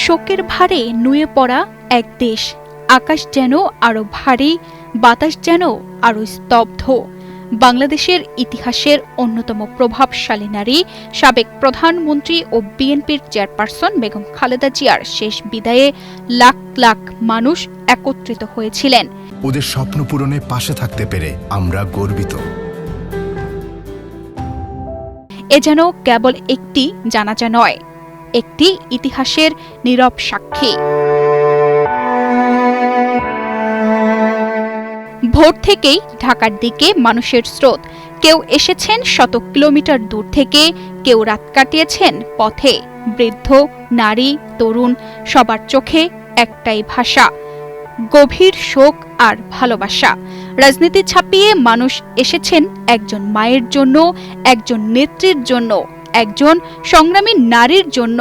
শোকের ভারে নুয়ে পড়া এক দেশ। আকাশ যেন আরো ভারী, বাতাস যেন আরো স্তব্ধ। বাংলাদেশের ইতিহাসের অন্যতম প্রভাবশালী নারী, সাবেক প্রধানমন্ত্রী ও বিএনপির চেয়ারপারসন বেগম খালেদা জিয়ার শেষ বিদায়ে লাখ লাখ মানুষ একত্রিত হয়েছিলেন। ওদের স্বপ্ন পূরণে পাশে থাকতে পেরে আমরা গর্বিত। এ যেন কেবল একটি জানাজা নয়, একটি ইতিহাসের নীরব সাক্ষী। ভোর থেকেই ঢাকার দিকে মানুষের স্রোত। কেউ এসেছেন শত কিলোমিটার দূর থেকে, কেউ রাত কাটিয়েছেন পথে। বৃদ্ধ, নারী, তরুণ, সবার চোখে একটাই ভাষা, গভীর শোক আর ভালোবাসা। রাজনীতি ছাপিয়ে মানুষ এসেছেন একজন মায়ের জন্য, একজন নেত্রীর জন্য, একজন সংগ্রামী নারীর জন্য।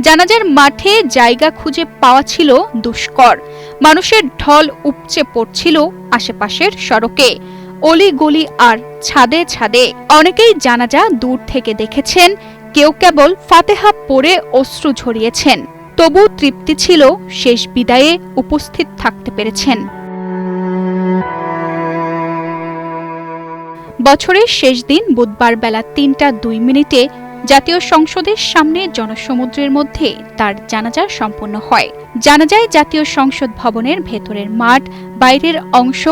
জানাজার মাঠে জায়গা খুঁজে পাওয়া ছিল দুষ্কর। মানুষের ঢল উপচে পড়ছিল আশেপাশের সড়কে, অলি গলি আর ছাদে ছাদে। অনেকেই জানাজা দূর থেকে দেখেছেন, কেউ কেবল ফাতেহা পড়ে অশ্রু ঝরিয়েছেন। তবু তৃপ্তি ছিল শেষ বিদায়ে উপস্থিত থাকতে পেরেছেন। বছরের শেষ দিন বুধবার বেলা ৩টা ২ মিনিটে জাতীয় সংসদের সামনে জনসমুদ্রের মধ্যে তার জানাজা সম্পন্ন হয়। জানাজায় জাতীয় সংসদ ভবনের ভেতরের মাঠ, বাইরের অংশ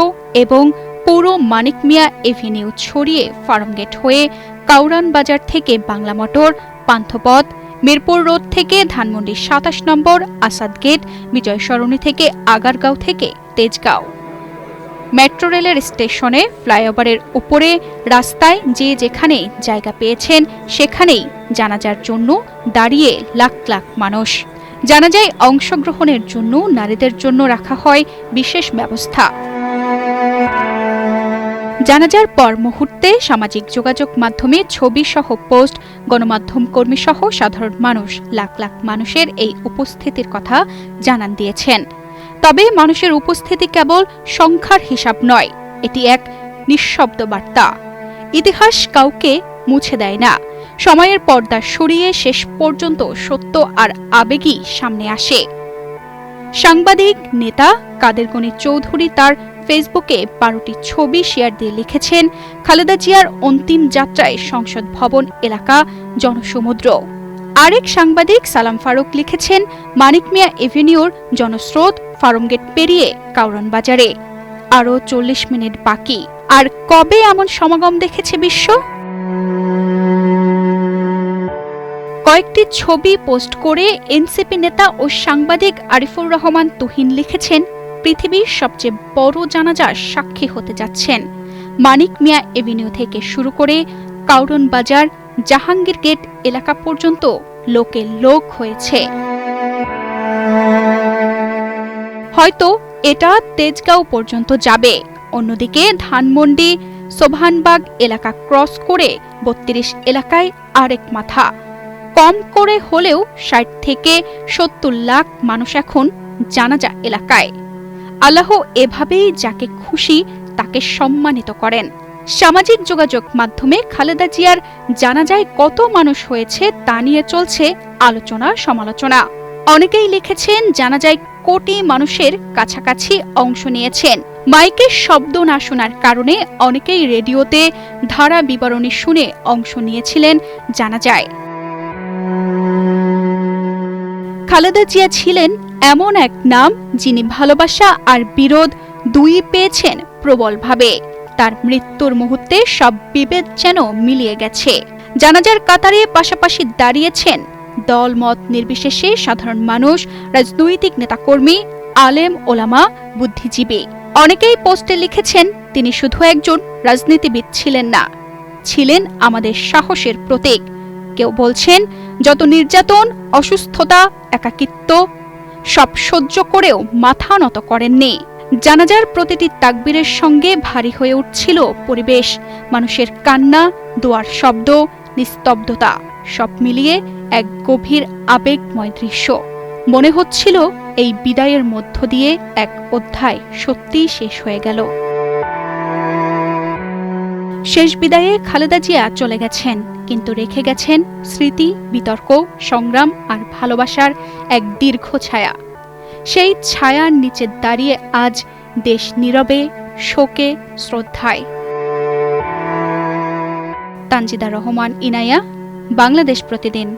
এবং পুরো মানিক মিয়া এভিনিউ ছড়িয়ে ফার্মগেট হয়ে কাউরান বাজার থেকে বাংলা মোটর, পান্থপথ, মিরপুর রোড থেকে ধানমন্ডি ২৭ নম্বর, আসাদ গেট, বিজয় সরণি থেকে আগারগাঁও থেকে তেজগাঁও, মেট্রো রেলের স্টেশনে, ফ্লাইওভারের উপরে, রাস্তায় যে যেখানে জায়গা পেয়েছেন সেখানেই জানাজার জন্য দাঁড়িয়ে লাখ লাখ মানুষ। জানাজায় অংশগ্রহণের জন্য নারীদের জন্য রাখা হয় বিশেষ ব্যবস্থা। জানাজার পর মুহূর্তে সামাজিক যোগাযোগ মাধ্যমে ছবি সহ পোস্ট, গণমাধ্যম কর্মী সহ সাধারণ মানুষ লাখ লাখ মানুষের এই উপস্থিতির কথা জানান দিয়েছেন। তবে মানুষের উপস্থিতি কেবল সংখ্যার হিসাব নয়, এটি এক নিঃশব্দ বার্তা। ইতিহাস কাউকে মুছে দেয় না। সময়ের পর্দা সরিয়ে শেষ পর্যন্ত সত্য আর আবেগই সামনে আসে। সাংবাদিক নেতা কাদের গনি চৌধুরী তার ফেসবুকে ১২টি ছবি শেয়ার দিয়ে লিখেছেন, খালেদা জিয়ার অন্তিম যাত্রায় সংসদ ভবন এলাকা জনসমুদ্র। আরেক সাংবাদিক সালাম ফারুক লিখেছেন, মানিক মিয়া এভিনিউর জনস্রোত ফার্মগেট পেরিয়ে কাউরান বাজারে। আরও ৪০ মিনিট বাকি। আর কবে এমন সমাগম দেখেছে বিশ্ব? কয়েকটি ছবি পোস্ট করে এনসিপি নেতা ও সাংবাদিক আরিফুর রহমান তুহিন লিখেছেন, পৃথিবীর সবচেয়ে বড় জানাজার সাক্ষী হতে যাচ্ছেন। মানিক মিয়া এভিনিউ থেকে শুরু করে কাউরান বাজার, জাহাঙ্গীর গেট এলাকা পর্যন্ত লোকে লোক হয়েছে। হয়তো এটা তেজগাঁও পর্যন্ত যাবে। অন্যদিকে ধানমন্ডি, সোভানবাগ এলাকা ক্রস করে ৩২ এলাকায় আরেক মাথা। কম করে হলেও ৬০ থেকে ৭০ লাখ মানুষ এখন জানাজা এলাকায়। আল্লাহ এভাবেই যাকে খুশি তাকে সম্মানিত করেন। সামাজিক যোগাযোগ মাধ্যমে খালেদা জিয়ার জানাজায় কত মানুষ হয়েছে তা নিয়ে চলছে আলোচনা সমালোচনা। অনেকেই লিখেছেন, জানাজায় কোটি মানুষের কাছাকাছি অংশ নিয়েছেন। মাইকের শব্দ না শোনার কারণে অনেকেই রেডিওতে ধারা বিবরণী শুনে অংশ নিয়েছিলেন জানাজায়। খালেদা জিয়া ছিলেন এমন এক নাম, যিনি ভালোবাসা আর বিরোধ দুই পেয়েছেন প্রবলভাবে। তার মৃত্যুর মুহূর্তে সব বিভেদ যেন মিলিয়ে গেছে। জানাজার কাতারে পাশাপাশি দাঁড়িয়েছেন দলমত নির্বিশেষে সাধারণ মানুষ, রাজনৈতিক নেতাকর্মী, আলেম ওলামা, বুদ্ধিজীবী। অনেকেই পোস্টে লিখেছেন, তিনি শুধু একজন রাজনীতিবিদ ছিলেন না, ছিলেন আমাদের সাহসের প্রতীক। কেউ বলছেন, যত নির্যাতন, অসুস্থতা, একাকিত্ব সব সহ্য করেও মাথা নত করেননি। জানাজার প্রতিটি তাকবীরের সঙ্গে ভারী হয়ে উঠছিল পরিবেশ। মানুষের কান্না, দোয়ার শব্দ, নিস্তব্ধতা সব মিলিয়ে এক গভীর আবেগময় দৃশ্য। মনে হচ্ছিল এই বিদায়ের মধ্য দিয়ে এক অধ্যায় সত্যিই শেষ হয়ে গেল। শেষ বিদায়ে খালেদা জিয়া চলে গেছেন, কিন্তু রেখে গেছেন স্মৃতি, বিতর্ক, সংগ্রাম আর ভালোবাসার এক দীর্ঘ ছায়া। সেই ছায়ার নিচে দাঁড়িয়ে আজ দেশ নীরবে, শোকে, শ্রদ্ধায়। তানজিদা রহমান, ইনায়া, বাংলাদেশ প্রতিদিন।